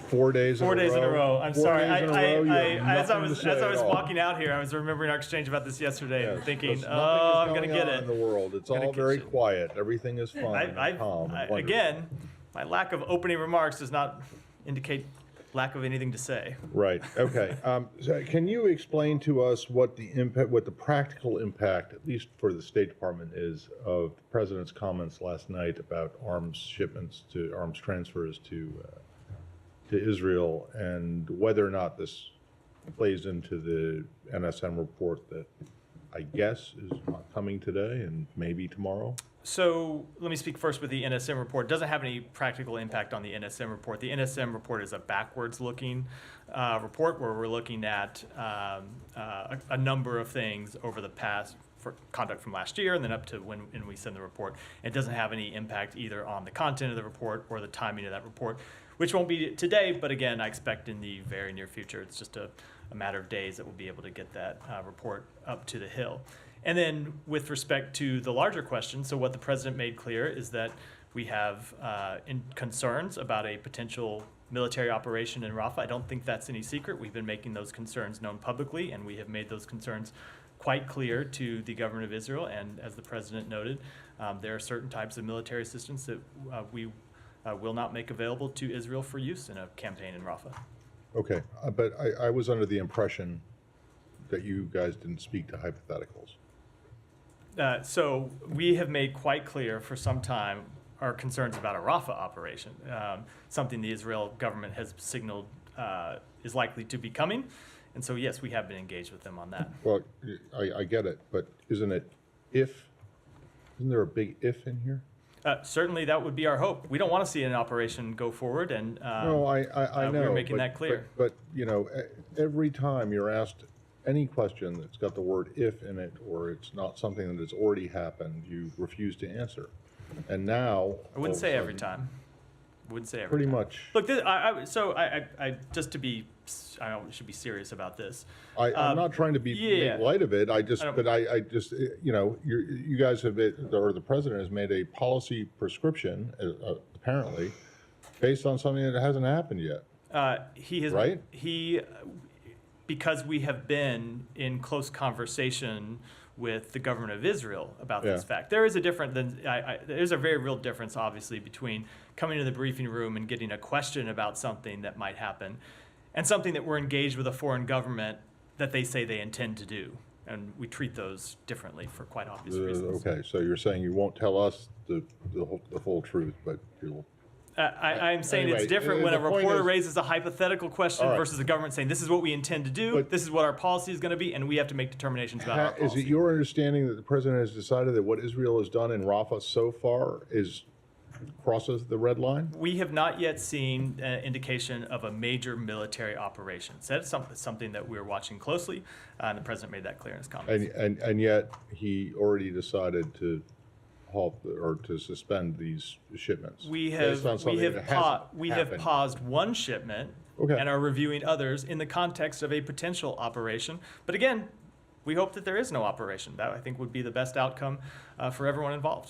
4 days in a row. 4 days in a row. I'm Four sorry. days in a row, you have As I nothing to was say at all. walking out here, I was remembering our exchange about this yesterday and Yes, thinking, because oh, nothing I'm is going to get going on it. in the world. It's all very quiet. Everything is fun and calm. And wonderful. Again, my lack of opening remarks does not indicate lack of anything to say. Right. Okay. So can you explain to us what the impact, what the practical impact, at least for the State Department, is of the President's comments last night about arms shipments to arms transfers to Israel, and whether or not this plays into the NSM report that I guess is not coming today and maybe tomorrow? So let me speak first with the NSM report. It doesn't have any practical impact on the NSM report. The NSM report is a backwards-looking report where we're looking at a number of things over the past for conduct from last year and then up to when we send the report. It doesn't have any impact either on the content of the report or the timing of that report, which won't be today, but again, I expect in the very near future. It's just a matter of days that we'll be able to get that report up to the Hill. And then with respect to the larger question, so what the President made clear is that we have concerns about a potential military operation in Rafah. I don't think that's any secret. We've been making those concerns known publicly, and we have made those concerns quite clear to the government of Israel. And as the President noted, there are certain types of military assistance that we will not make available to Israel for use in a campaign in Rafah. Okay, but I was under the impression that you guys didn't speak to hypotheticals. So we have made quite clear for some time our concerns about a Rafah operation, something the Israel government has signaled is likely to be coming. And so, yes, we have been engaged with them on that. Well, I get it, but isn't there a big if in here? Certainly, that would be our hope. We don't want to see an operation go forward, and No, I know. we're making that clear. But you know, every time you're asked any question that's got the word if in it, or it's not something that has already happened, you refuse to answer. And now, I wouldn't say every time. Wouldn't say every pretty time. much. Look, I just to be, I should be serious about this. I'm not trying to make light of it. I just, you know, you guys have, or the President has made a policy prescription, apparently, based on something that hasn't happened yet. He has, right? Because we have been in close conversation with the government of Israel about this fact. There is a there's a very real difference, obviously, between coming to the briefing room and getting a question about something that might happen and something that we're engaged with a foreign government that they say they intend to do. And we treat those differently for quite obvious reasons. Okay, so you're saying you won't tell us the full truth, but you'll... I'm saying anyway, it's different when a reporter raises a hypothetical question versus the government saying, this is what we intend to do, this is what our policy is going to be, and we have to make determinations about our policy. Is it your understanding that the President has decided that what Israel has done in Rafah so far crosses the red line? We have not yet seen an indication of a major military operation. So that's something that we're watching closely, and the President made that clear in his comments. And yet he already decided to halt or to suspend these shipments. We have paused one shipment and are reviewing others in the context of a potential operation. But again, we hope that there is no operation. That, I think, would be the best outcome for everyone involved.